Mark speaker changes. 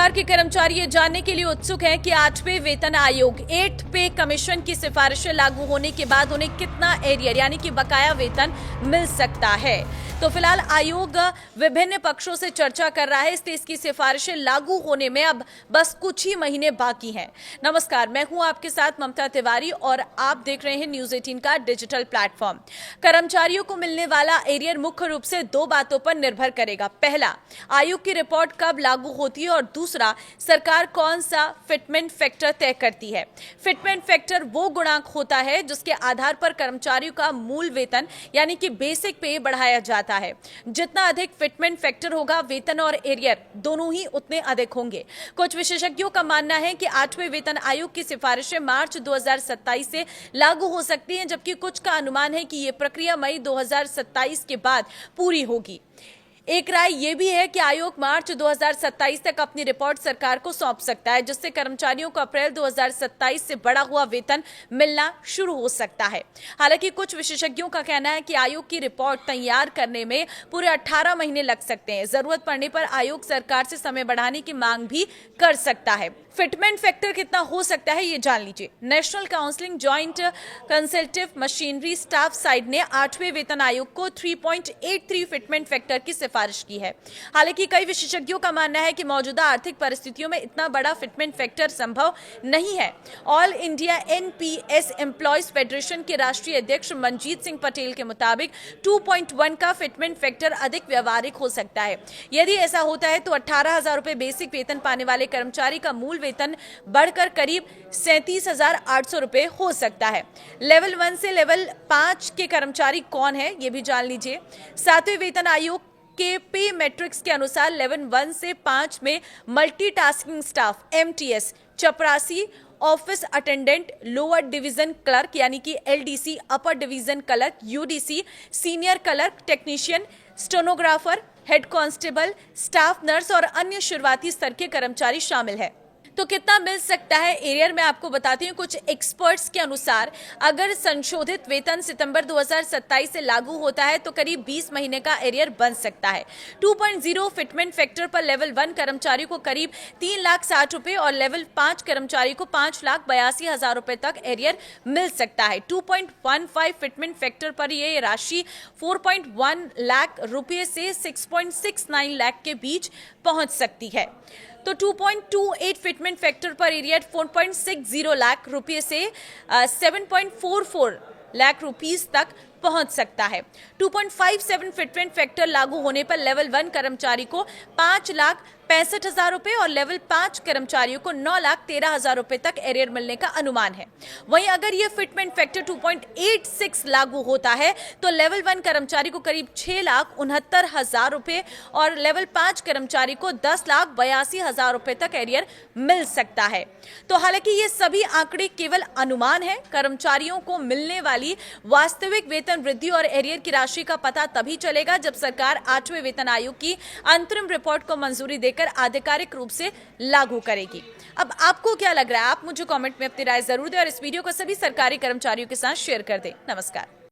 Speaker 1: सरकार के कर्मचारी ये जानने के लिए उत्सुक हैं कि 8वें वेतन आयोग 8 पे कमीशन की सिफारिशें लागू होने के बाद उन्हें कितना एरियर यानी कि बकाया वेतन मिल सकता है। तो फिलहाल आयोग विभिन्न पक्षों से चर्चा कर रहा है, इसलिए इसकी सिफारिशें लागू होने में अब बस कुछ ही महीने बाकी हैं। नमस्कार, मैं हूं आपके साथ ममता तिवारी और आप देख रहे हैं न्यूज 18 का डिजिटल प्लेटफॉर्म। कर्मचारियों को मिलने वाला एरियर मुख्य रूप से दो बातों पर निर्भर करेगा। पहला, आयोग की रिपोर्ट कब लागू होती है और दूसरा, सरकार कौन सा फिटमेंट फैक्टर तय करती है। फिटमेंट फैक्टर वो गुणांक होता है जिसके आधार पर कर्मचारियों का मूल वेतन यानी कि बेसिक पे बढ़ाया जाता है। जितना अधिक फिटमेंट फैक्टर होगा, वेतन और एरियर दोनों ही उतने अधिक होंगे। कुछ विशेषज्ञों का मानना है कि 8वें वेतन आयोग की सिफारिशें मार्च 2027 से लागू हो सकती हैं, जबकि कुछ का अनुमान है कि यह प्रक्रिया मई 2027 के बाद पूरी होगी। एक राय यह भी है कि आयोग मार्च 2027 तक अपनी रिपोर्ट सरकार को सौंप सकता है, जिससे कर्मचारियों को अप्रैल 2027 से बढ़ा हुआ वेतन मिलना शुरू हो सकता है। हालांकि कुछ विशेषज्ञों का कहना है कि आयोग की रिपोर्ट तैयार करने में पूरे 18 महीने लग सकते हैं। जरूरत पड़ने पर आयोग सरकार से समय बढ़ाने की मांग भी कर सकता है। फिटमेंट फैक्टर कितना हो सकता है, ये जान लीजिए। National counselling joint consultative machinery staff side ने 8वें वेतन आयोग को 3.83 फिटमेंट फैक्टर की सिफारिश की है। हालांकि कई विशेषज्ञों का मानना है कि मौजूदा आर्थिक परिस्थितियों में इतना बड़ा फिटमेंट फैक्टर संभव नहीं है। All India NPS employees federation के राष्ट्रीय अध्यक्ष मनजीत सिंह पटेल के मुताबिक 2.1 का फिटमेंट फैक्टर अधिक व्यवहारिक हो सकता है। यदि ऐसा होता है तो 18,000 रुपए बेसिक वेतन पाने वाले कर्मचारी का मूल वेतन बढ़कर करीब 37,800 रुपए हो सकता है। लेवल 1 से लेवल 5 के कर्मचारी कौन है, ये भी जान लीजिए। 7वें वेतन आयोग के पे मैट्रिक्स के अनुसार लेवल 1 से 5 में मल्टीटास्किंग स्टाफ एमटीएस, चपरासी, office attendant, lower division clerk यानी कि LDC, upper division clerk UDC, senior clerk, technician, stenographer, head constable, staff nurse और अन्य शुरुआती स्तर के कर्मचारी शामिल है। तो कितना मिल सकता है एरियर में आपको बताती हूँ। कुछ एक्सपर्ट्स के अनुसार अगर संशोधित वेतन सितंबर 2027 से लागू होता है तो करीब 20 महीने का एरियर बन सकता है। 2.0 फिटमेंट फैक्टर पर लेवल 1 कर्मचारी को करीब 3,60,000 रुपए और लेवल 5 कर्मचारी को 5,82,000 रुपए तक एरियर मिल सकता है। 2.15 फिटमेंट फैक्टर पर यह राशि 4.1 लाख रुपए से 6.69 लाख के बीच पहुंच सकती है। तो 2.28 फिटमेंट फैक्टर पर एरियर 4.60 लाख रुपए से 7.44 लाख रुपीस तक पहुंच सकता है। 2.57 फिटमेंट फैक्टर लागू होने पर लेवल 1 कर्मचारी को 5,65,000 रुपए और लेवल 5 कर्मचारियों को 9,13,000 रुपए तक एरियर मिलने का अनुमान है। वहीं अगर यह फिटमेंट फैक्टर 2.86 लागू होता है तो लेवल 1 कर्मचारी को करीब 6,69,000 रुपए और लेवल 5 कर्मचारी को 10,82,000 रुपए तक एरियर मिल सकता है। तो हालांकि ये सभी आंकड़े केवल अनुमान है। कर्मचारियों को मिलने वाली वास्तविक वेतन वृद्धि और एरियर की राशि का पता तभी चलेगा जब सरकार 8वें वेतन आयोग की अंतरिम रिपोर्ट को मंजूरी देकर आधिकारिक रूप से लागू करेगी। अब आपको क्या लग रहा है, आप मुझे कमेंट में अपनी राय जरूर दें और इस वीडियो को सभी सरकारी कर्मचारियों के साथ शेयर कर दें। नमस्कार।